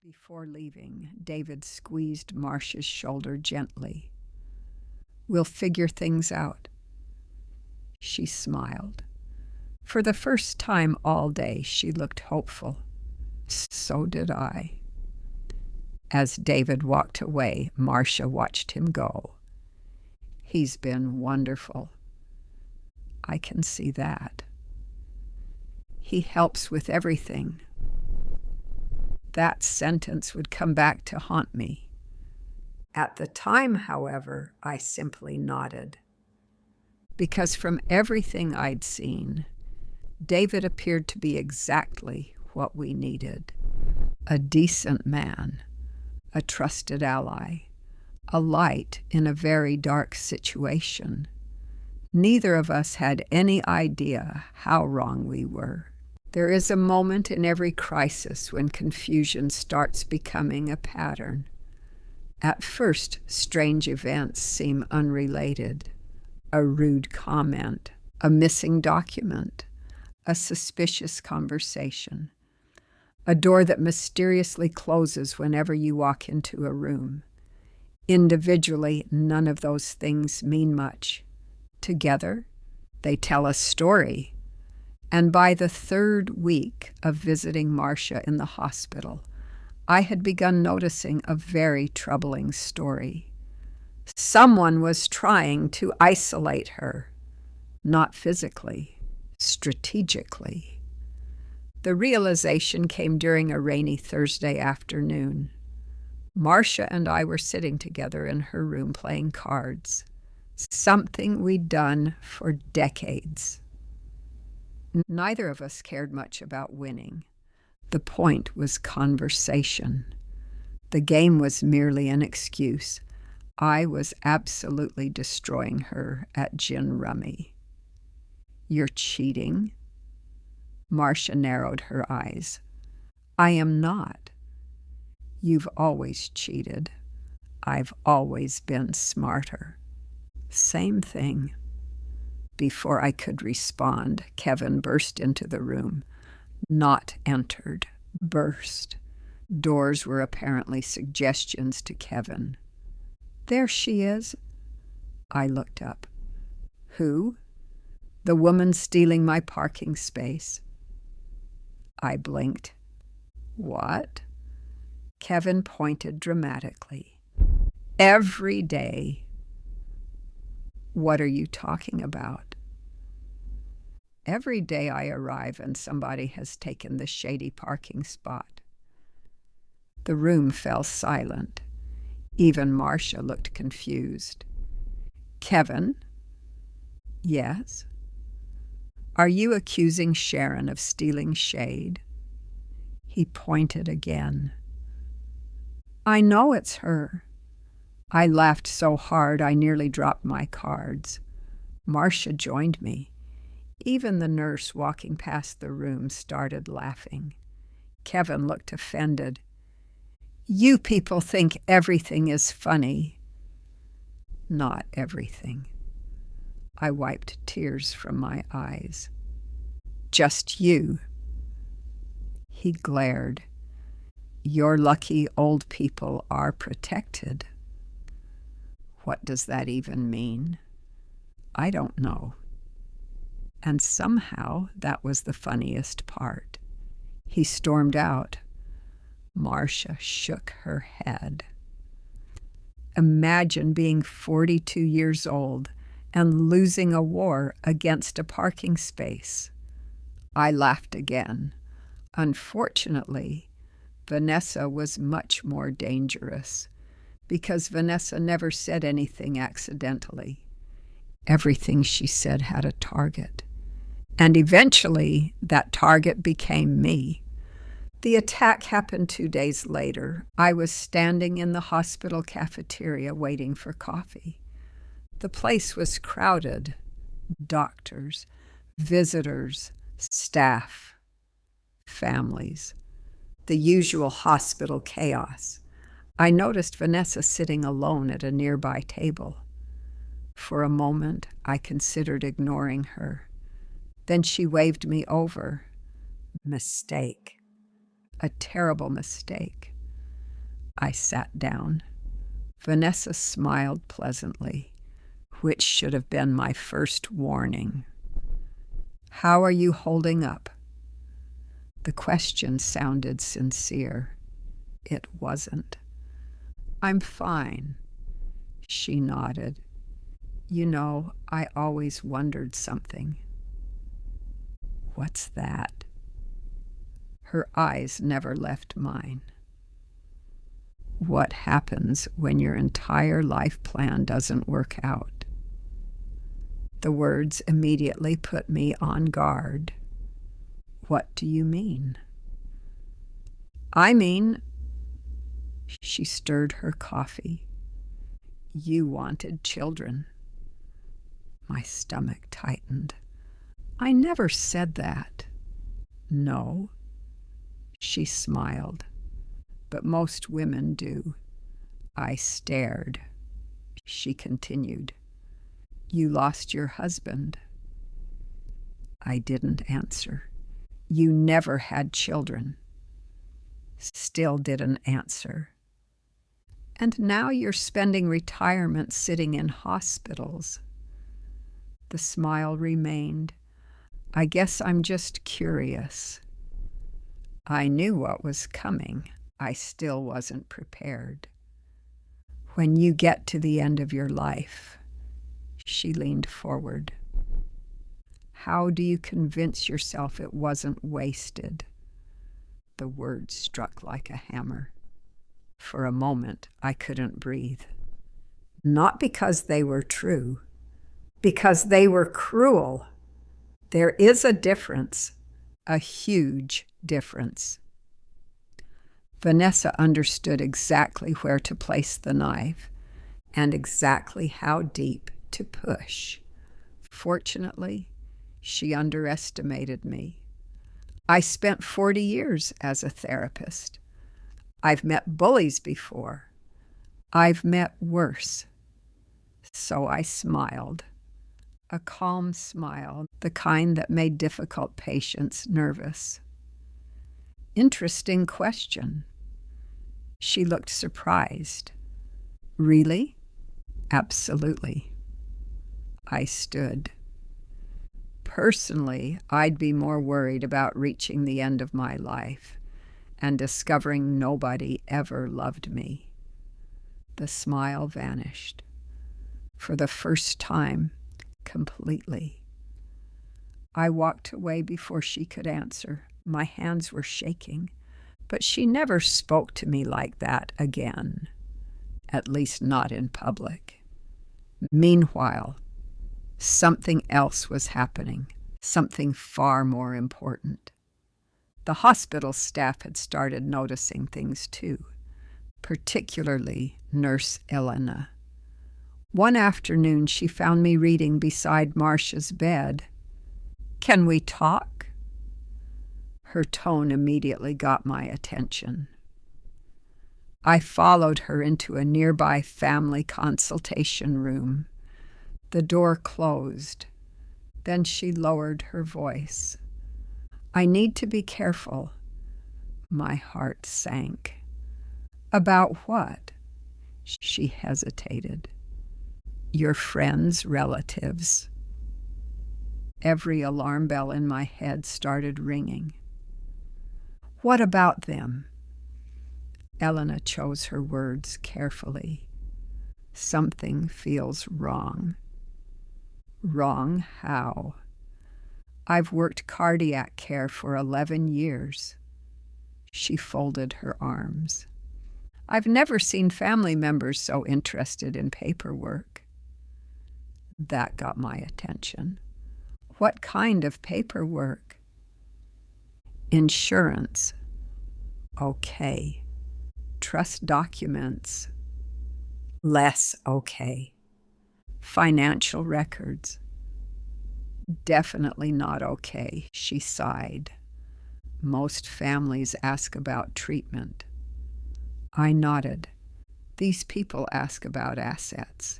Before leaving, David squeezed Marcia's shoulder gently. "We'll figure things out." She smiled. For the first time all day, she looked hopeful. So did I. As David walked away, Marcia watched him go. "He's been wonderful." "I can see that." "He helps with everything." That sentence would come back to haunt me. At the time, however, I simply nodded. Because from everything I'd seen, David appeared to be exactly what we needed. A decent man, a trusted ally, a light in a very dark situation. Neither of us had any idea how wrong we were. There is a moment in every crisis when confusion starts becoming a pattern. At first, strange events seem unrelated. A rude comment, a missing document, a suspicious conversation, a door that mysteriously closes whenever you walk into a room. Individually, none of those things mean much. Together, they tell a story. And by the third week of visiting Marcia in the hospital, I had begun noticing a very troubling story. Someone was trying to isolate her, not physically, strategically. The realization came during a rainy Thursday afternoon. Marcia and I were sitting together in her room playing cards, something we'd done for decades. Neither of us cared much about winning. The point was conversation. The game was merely an excuse. I was absolutely destroying her at gin rummy. "You're cheating?" Marcia narrowed her eyes. "I am not." "You've always cheated. I've always been smarter." "Same thing." Before I could respond, Kevin burst into the room. Not entered, burst. Doors were apparently suggestions to Kevin. "There she is." I looked up. "Who?" "The woman stealing my parking space." I blinked. "What?" Kevin pointed dramatically. "Every day." "What are you talking about?" "Every day I arrive and somebody has taken the shady parking spot." The room fell silent. Even Marcia looked confused. "Kevin?" "Yes?" "Are you accusing Sharon of stealing shade?" He pointed again. "I know it's her." I laughed so hard I nearly dropped my cards. Marcia joined me. Even the nurse walking past the room started laughing. Kevin looked offended. "You people think everything is funny." "Not everything." I wiped tears from my eyes. "Just you." He glared. "Your lucky old people are protected." What does that even mean? I don't know. And somehow that was the funniest part. He stormed out. Marcia shook her head. Imagine being 42 years old and losing a war against a parking space. I laughed again. Unfortunately, Vanessa was much more dangerous, because Vanessa never said anything accidentally. Everything she said had a target. And eventually, that target became me. The attack happened 2 days later. I was standing in the hospital cafeteria waiting for coffee. The place was crowded. Doctors, visitors, staff, families. The usual hospital chaos. I noticed Vanessa sitting alone at a nearby table. For a moment, I considered ignoring her. Then she waved me over. Mistake. A terrible mistake. I sat down. Vanessa smiled pleasantly, which should have been my first warning. How are you holding up? The question sounded sincere. It wasn't. I'm fine. She nodded. You know, I always wondered something. What's that? Her eyes never left mine. What happens when your entire life plan doesn't work out? The words immediately put me on guard. What do you mean? I mean, she stirred her coffee. You wanted children. My stomach tightened. I never said that. No. She smiled. But most women do. I stared. She continued. You lost your husband. I didn't answer. You never had children. Still didn't answer. And now you're spending retirement sitting in hospitals. The smile remained. I guess I'm just curious. I knew what was coming. I still wasn't prepared. When you get to the end of your life, she leaned forward. How do you convince yourself it wasn't wasted? The words struck like a hammer. For a moment, I couldn't breathe. Not because they were true, because they were cruel. There is a difference, a huge difference. Vanessa understood exactly where to place the knife and exactly how deep to push. Fortunately, she underestimated me. I spent 40 years as a therapist. I've met bullies before. I've met worse. So I smiled. A calm smile, the kind that made difficult patients nervous. Interesting question. She looked surprised. Really? Absolutely. I stood. Personally, I'd be more worried about reaching the end of my life and discovering nobody ever loved me. The smile vanished. For the first time, completely. I walked away before she could answer. My hands were shaking, but she never spoke to me like that again, at least not in public. Meanwhile, something else was happening, something far more important. The hospital staff had started noticing things too, particularly Nurse Elena. One afternoon, she found me reading beside Marcia's bed. Can we talk? Her tone immediately got my attention. I followed her into a nearby family consultation room. The door closed. Then she lowered her voice. I need to be careful. My heart sank. About what? She hesitated. Your friends, relatives. Every alarm bell in my head started ringing. What about them? Elena chose her words carefully. Something feels wrong. Wrong how? I've worked cardiac care for 11 years. She folded her arms. I've never seen family members so interested in paperwork. That got my attention. What kind of paperwork? Insurance. Okay. Trust documents. Less okay. Financial records. Definitely not okay, she sighed. Most families ask about treatment. I nodded. These people ask about assets.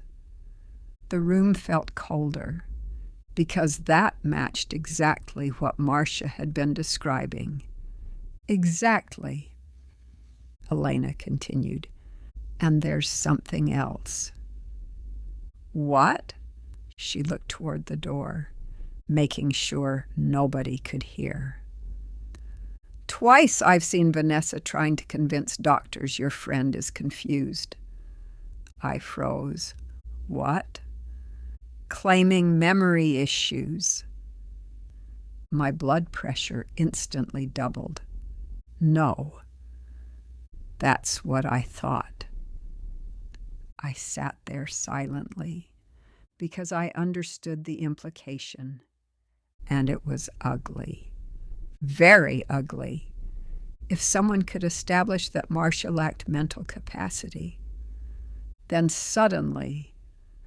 The room felt colder, because that matched exactly what Marcia had been describing. Exactly. Elena continued. And there's something else. What? She looked toward the door, making sure nobody could hear. Twice I've seen Vanessa trying to convince doctors your friend is confused. I froze. What? Claiming memory issues. My blood pressure instantly doubled. No. That's what I thought. I sat there silently because I understood the implication, and it was ugly. Very ugly. If someone could establish that Marcia lacked mental capacity, then suddenly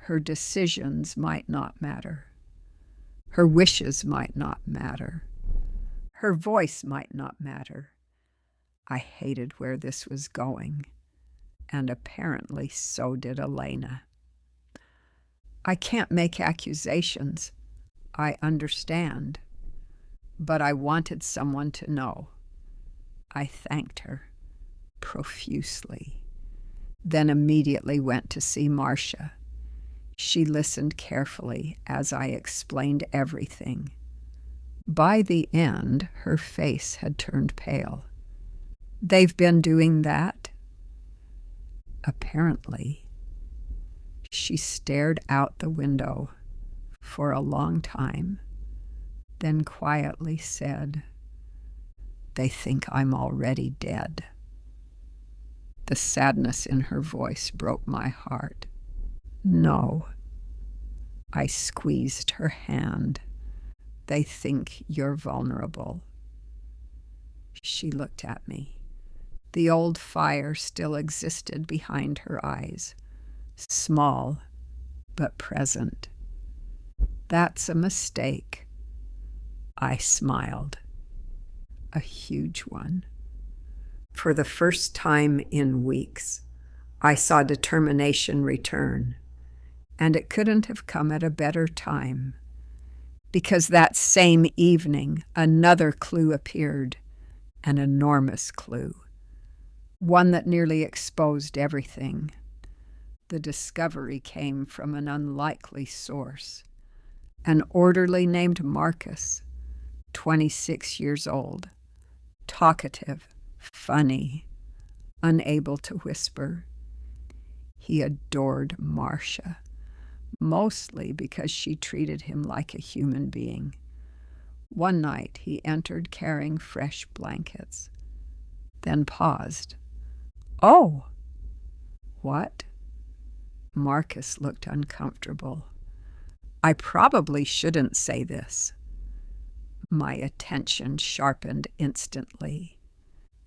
her decisions might not matter. Her wishes might not matter. Her voice might not matter. I hated where this was going, and apparently so did Elena. I can't make accusations. I understand. But I wanted someone to know. I thanked her profusely, then immediately went to see Marcia. She listened carefully as I explained everything. By the end, her face had turned pale. They've been doing that? Apparently. She stared out the window for a long time, then quietly said, They think I'm already dead. The sadness in her voice broke my heart. No. I squeezed her hand. They think you're vulnerable. She looked at me. The old fire still existed behind her eyes, small but present. That's a mistake. I smiled. A huge one. For the first time in weeks, I saw determination return, and it couldn't have come at a better time, because that same evening another clue appeared, an enormous clue, one that nearly exposed everything. The discovery came from an unlikely source, an orderly named Marcus, 26 years old, talkative, funny, unable to whisper. He adored Marcia, mostly because she treated him like a human being. One night he entered carrying fresh blankets, then paused. Oh! What? Marcus looked uncomfortable. I probably shouldn't say this. My attention sharpened instantly.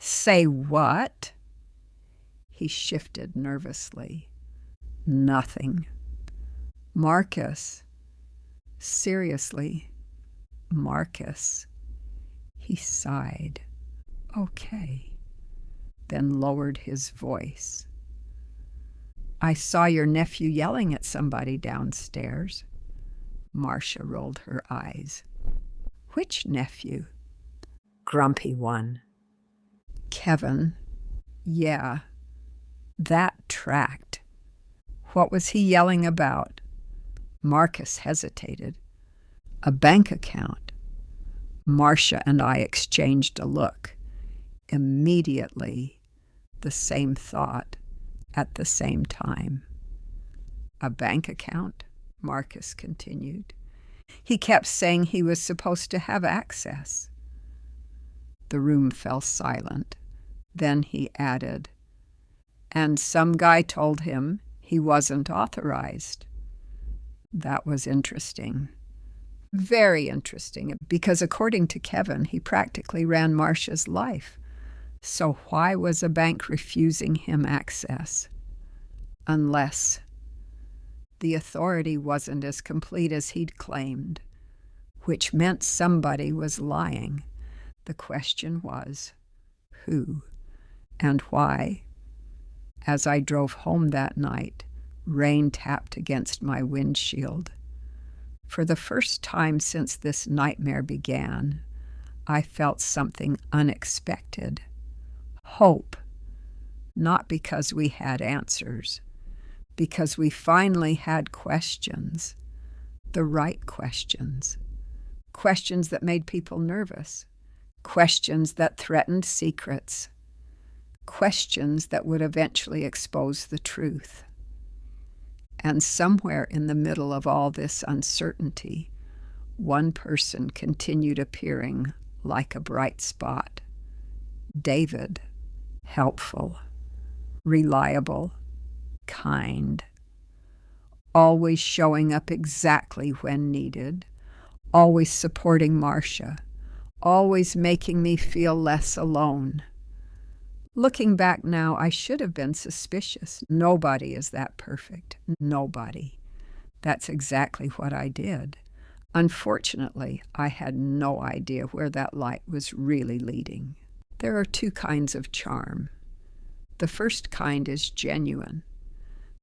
Say what? He shifted nervously. Nothing. Marcus. Seriously, Marcus. He sighed. Okay. Then lowered his voice. I saw your nephew yelling at somebody downstairs. Marcia rolled her eyes. Which nephew? Grumpy one. Kevin. Yeah. That tracked. What was he yelling about? Marcus hesitated. A bank account. Marcia and I exchanged a look. Immediately, the same thought at the same time. A bank account? Marcus continued. He kept saying he was supposed to have access. The room fell silent. Then he added, and some guy told him he wasn't authorized. That was interesting. Very interesting, because according to Kevin, he practically ran Marcia's life. So why was a bank refusing him access? Unless the authority wasn't as complete as he'd claimed, which meant somebody was lying. The question was, who and why? As I drove home that night, rain tapped against my windshield. For the first time since this nightmare began, I felt something unexpected. Hope. not because we had answers, because we finally had questions, the right questions, questions that made people nervous, questions that threatened secrets, questions that would eventually expose the truth. And somewhere in the middle of all this uncertainty, one person continued appearing like a bright spot. David, helpful, reliable, kind, always showing up exactly when needed, always supporting Marcia, always making me feel less alone. Looking back now, I should have been suspicious. Nobody is that perfect. Nobody. That's exactly what I did. Unfortunately, I had no idea where that light was really leading. There are two kinds of charm. The first kind is genuine.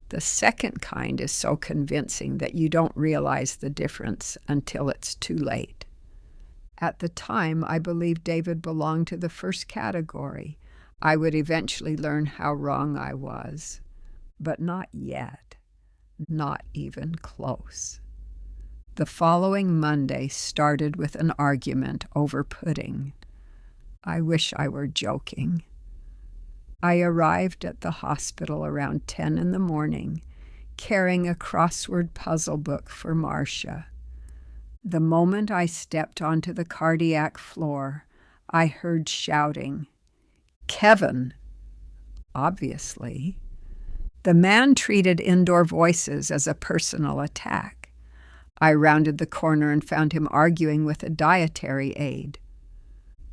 The second kind is so convincing that you don't realize the difference until it's too late. At the time, I believed David belonged to the first category. I would eventually learn how wrong I was, but not yet, not even close. The following Monday started with an argument over pudding. I wish I were joking. I arrived at the hospital around 10 in the morning, carrying a crossword puzzle book for Marcia. The moment I stepped onto the cardiac floor, I heard shouting, "Kevin!" Obviously. The man treated indoor voices as a personal attack. I rounded the corner and found him arguing with a dietary aide.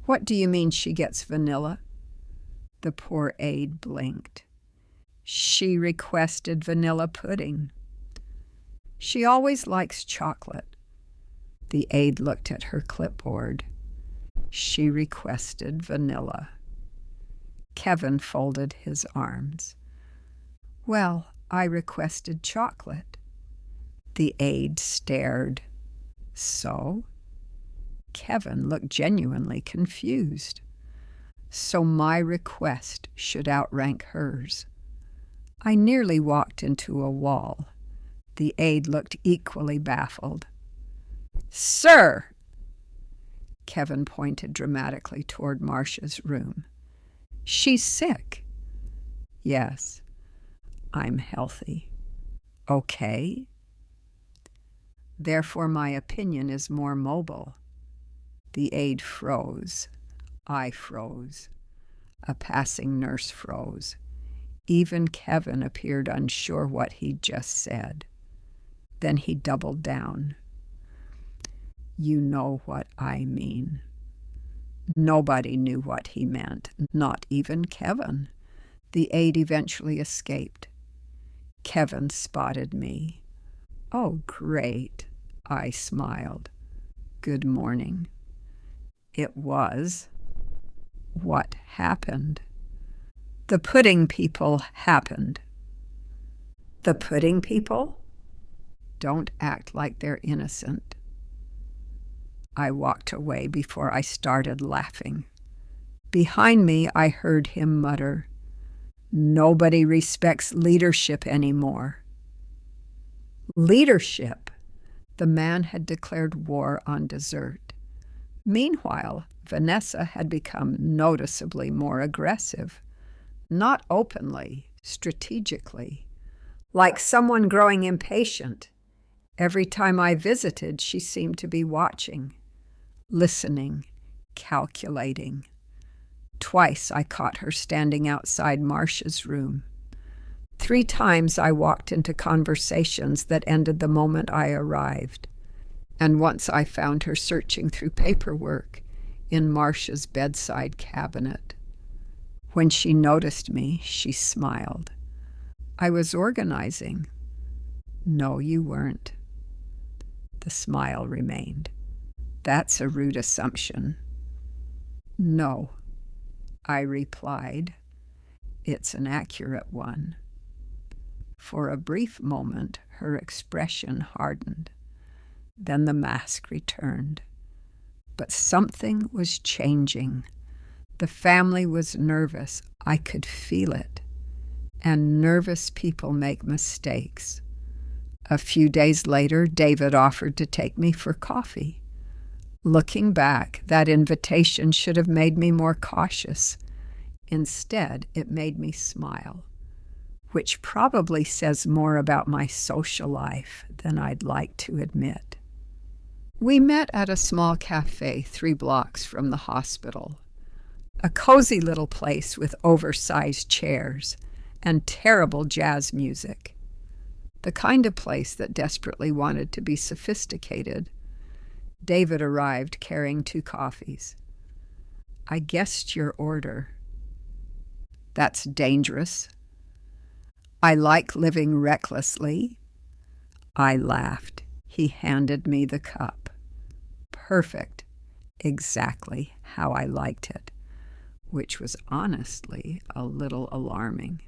"What do you mean she gets vanilla?" The poor aide blinked. "She requested vanilla pudding." "She always likes chocolate." The aide looked at her clipboard. "She requested vanilla." Kevin folded his arms. "Well, I requested chocolate." The aide stared. "So?" Kevin looked genuinely confused. So my request should outrank hers. I nearly walked into a wall. The aide looked equally baffled. "Sir!" Kevin pointed dramatically toward Marcia's room. "She's sick." "Yes, I'm healthy." "Okay." "Therefore my opinion is more mobile." The aide froze. I froze. A passing nurse froze. Even Kevin appeared unsure what he'd just said. Then he doubled down. "You know what I mean." Nobody knew what he meant, not even Kevin. The aide eventually escaped. Kevin spotted me. "Oh, great," I smiled. "Good morning." It was. What happened? The pudding people happened. The pudding people? Don't act like they're innocent. I walked away before I started laughing. Behind me, I heard him mutter, "Nobody respects leadership anymore." Leadership! The man had declared war on dessert. Meanwhile, Vanessa had become noticeably more aggressive. Not openly, strategically. Like someone growing impatient. Every time I visited, she seemed to be watching, listening, calculating. Twice I caught her standing outside Marcia's room. 3 times I walked into conversations that ended the moment I arrived. And once I found her searching through paperwork in Marcia's bedside cabinet. When she noticed me, she smiled. "I was organizing." "No, you weren't." The smile remained. "That's a rude assumption." "No," I replied. "It's an accurate one." For a brief moment, her expression hardened. Then the mask returned. But something was changing. The family was nervous. I could feel it. and nervous people make mistakes. A few days later, David offered to take me for coffee. Looking back, that invitation should have made me more cautious. Instead, it made me smile, which probably says more about my social life than I'd like to admit. We met at a small cafe 3 blocks from the hospital, a cozy little place with oversized chairs and terrible jazz music. The kind of place that desperately wanted to be sophisticated. David arrived carrying 2 coffees. I guessed your order. That's dangerous. I like living recklessly. I laughed. He handed me the cup. Perfect. Exactly how I liked it, which was honestly a little alarming.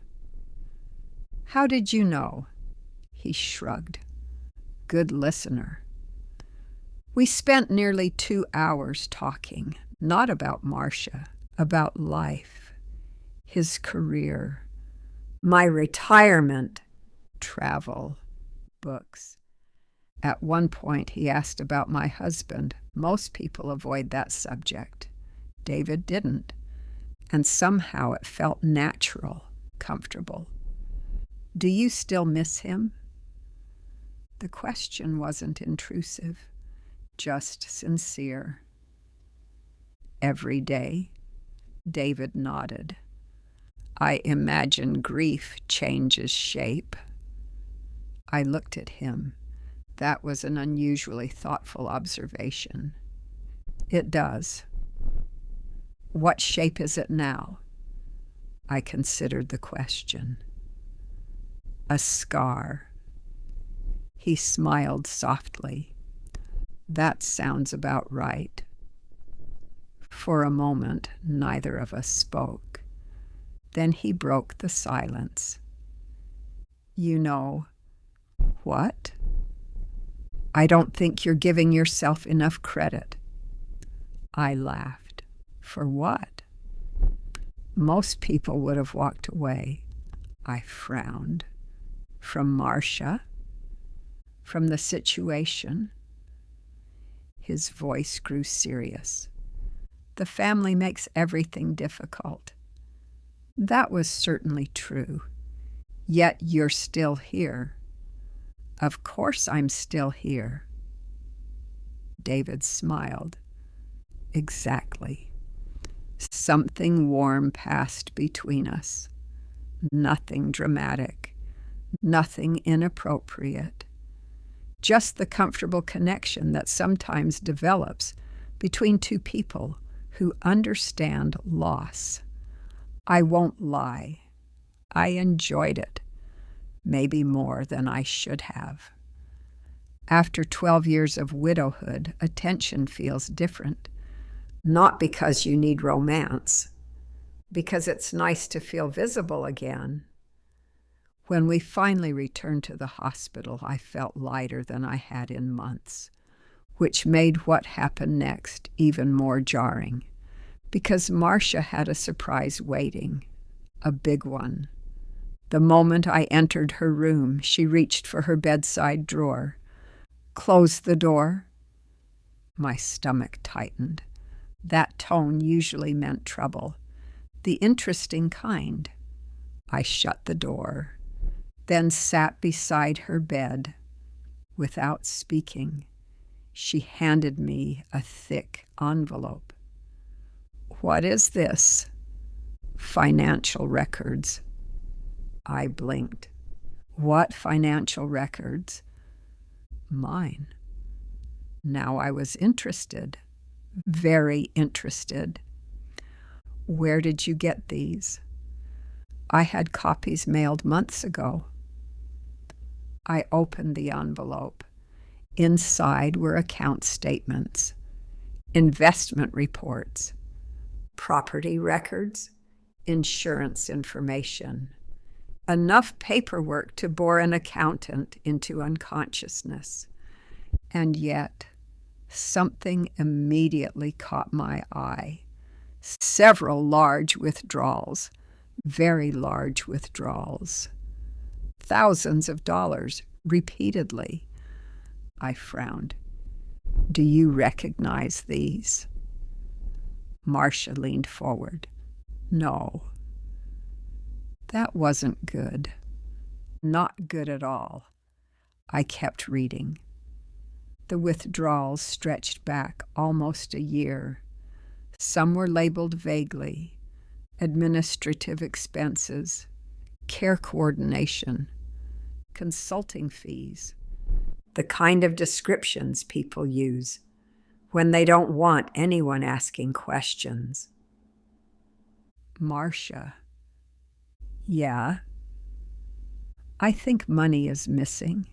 How did you know? He shrugged. Good listener. We spent nearly 2 hours talking, not about Marcia, about life, his career, my retirement, travel, books. At one point, he asked about my husband. Most people avoid that subject. David didn't, and somehow it felt natural, comfortable. Do you still miss him? The question wasn't intrusive, just sincere. Every day, David nodded. I imagine grief changes shape. I looked at him. That was an unusually thoughtful observation. It does. What shape is it now? I considered the question. A scar. He smiled softly. That sounds about right. For a moment, neither of us spoke. Then he broke the silence. You know, what? I don't think you're giving yourself enough credit. I laughed. For what? Most people would have walked away. I frowned. From Marcia? From the situation? His voice grew serious. The family makes everything difficult. That was certainly true. Yet you're still here. Of course I'm still here. David smiled. Exactly. Something warm passed between us. Nothing dramatic. Nothing inappropriate. Just the comfortable connection that sometimes develops between 2 people who understand loss. I won't lie. I enjoyed it, maybe more than I should have. After 12 years of widowhood, attention feels different. Not because you need romance, because it's nice to feel visible again. When we finally returned to the hospital, I felt lighter than I had in months, which made what happened next even more jarring, because Marcia had a surprise waiting, a big one. The moment I entered her room, she reached for her bedside drawer. Close the door. My stomach tightened. That tone usually meant trouble, the interesting kind. I shut the door, then sat beside her bed. Without speaking, she handed me a thick envelope. What is this? Financial records. I blinked. What financial records? Mine. Now I was interested, very interested. Where did you get these? I had copies mailed months ago. I opened the envelope. Inside were account statements, investment reports, property records, insurance information. Enough paperwork to bore an accountant into unconsciousness. And yet, something immediately caught my eye. Several large withdrawals, very large withdrawals. Thousands of dollars, repeatedly. I frowned. Do you recognize these? Marcia leaned forward. No. That wasn't good. Not good at all. I kept reading. The withdrawals stretched back almost a year. Some were labeled vaguely: administrative expenses, care coordination, consulting fees, the kind of descriptions people use when they don't want anyone asking questions. Marcia. Yeah. I think money is missing.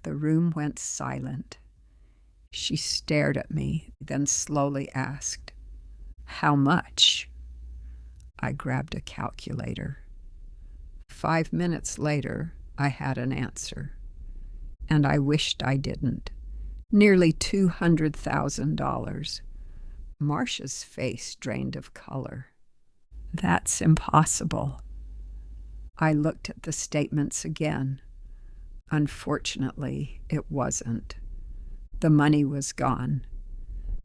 The room went silent. She stared at me, then slowly asked, How much? I grabbed a calculator. 5 minutes later, I had an answer. And I wished I didn't. Nearly $200,000. Marcia's face drained of color. That's impossible. I looked at the statements again. Unfortunately, it wasn't. The money was gone.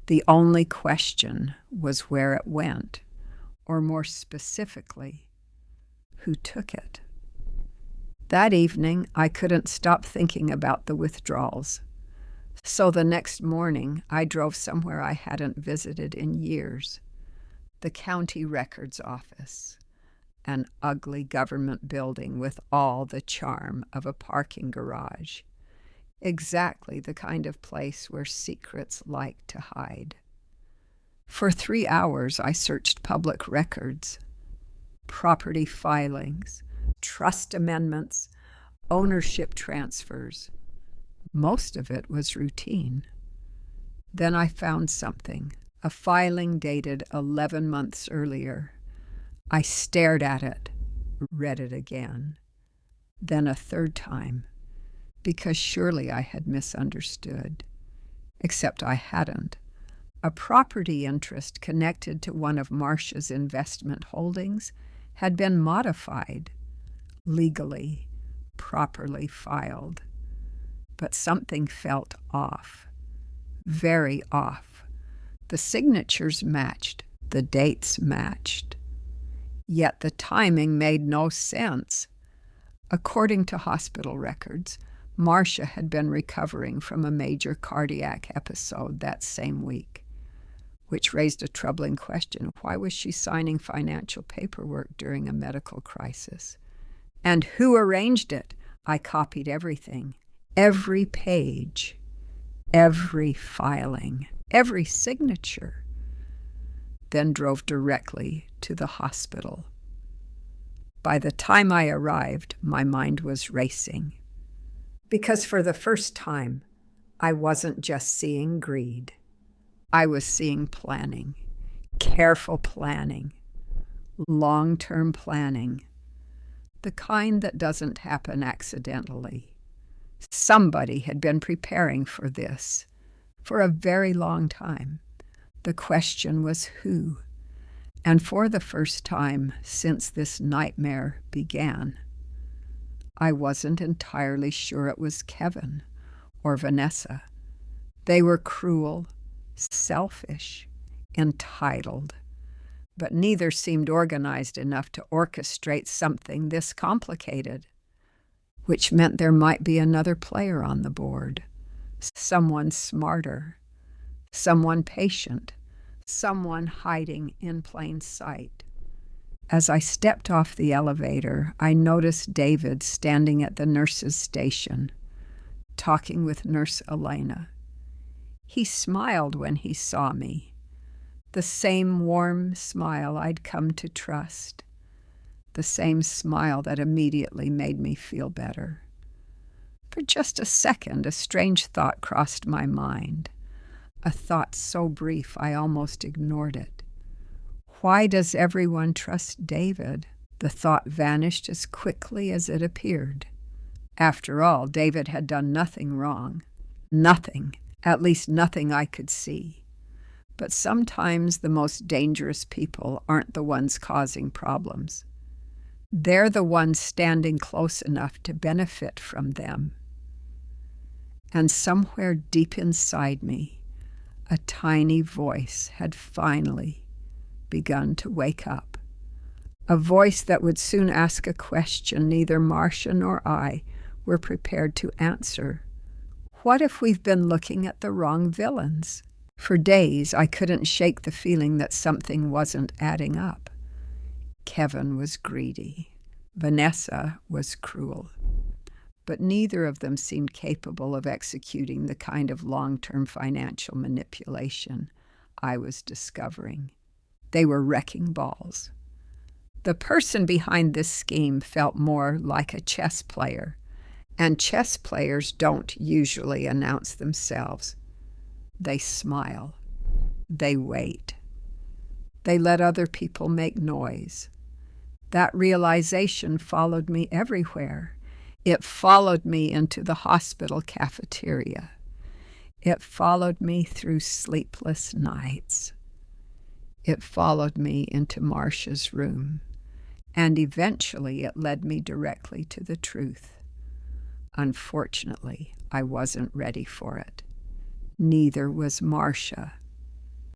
The only question was where it went, or more specifically, who took it. That evening, I couldn't stop thinking about the withdrawals. So the next morning, I drove somewhere I hadn't visited in years. The county records office, an ugly government building with all the charm of a parking garage. Exactly the kind of place where secrets like to hide. For 3 hours, I searched public records, property filings, trust amendments, ownership transfers. Most of it was routine. Then I found something, a filing dated 11 months earlier. I stared at it, read it again, then a third time, because surely I had misunderstood. Except I hadn't. A property interest connected to one of Marcia's investment holdings had been modified, legally, properly filed. But something felt off, very off. The signatures matched, the dates matched. Yet the timing made no sense. According to hospital records, Marcia had been recovering from a major cardiac episode that same week, which raised a troubling question. Why was she signing financial paperwork during a medical crisis? And who arranged it? I copied everything, every page, every filing, every signature, then drove directly to the hospital. By the time I arrived, my mind was racing. Because for the first time, I wasn't just seeing greed. I was seeing planning, careful planning, long-term planning, the kind that doesn't happen accidentally. Somebody had been preparing for this for a very long time. The question was who? And for the first time since this nightmare began, I wasn't entirely sure it was Kevin or Vanessa. They were cruel, selfish, entitled, but neither seemed organized enough to orchestrate something this complicated, which meant there might be another player on the board, someone smarter, someone patient, someone hiding in plain sight. As I stepped off the elevator, I noticed David standing at the nurse's station, talking with Nurse Elena. He smiled when he saw me, the same warm smile I'd come to trust, the same smile that immediately made me feel better. For just a second, a strange thought crossed my mind, a thought so brief I almost ignored it. Why does everyone trust David? The thought vanished as quickly as it appeared. After all, David had done nothing wrong. Nothing, at least nothing I could see. But sometimes the most dangerous people aren't the ones causing problems. They're the ones standing close enough to benefit from them. And somewhere deep inside me, a tiny voice had finally begun to wake up. A voice that would soon ask a question neither Marcia nor I were prepared to answer. What if we've been looking at the wrong villains? For days, I couldn't shake the feeling that something wasn't adding up. Kevin was greedy. Vanessa was cruel. But neither of them seemed capable of executing the kind of long-term financial manipulation I was discovering. They were wrecking balls. The person behind this scheme felt more like a chess player, and chess players don't usually announce themselves. They smile. They wait. They let other people make noise. That realization followed me everywhere. It followed me into the hospital cafeteria. It followed me through sleepless nights. It followed me into Marcia's room. And eventually it led me directly to the truth. Unfortunately, I wasn't ready for it. Neither was Marcia.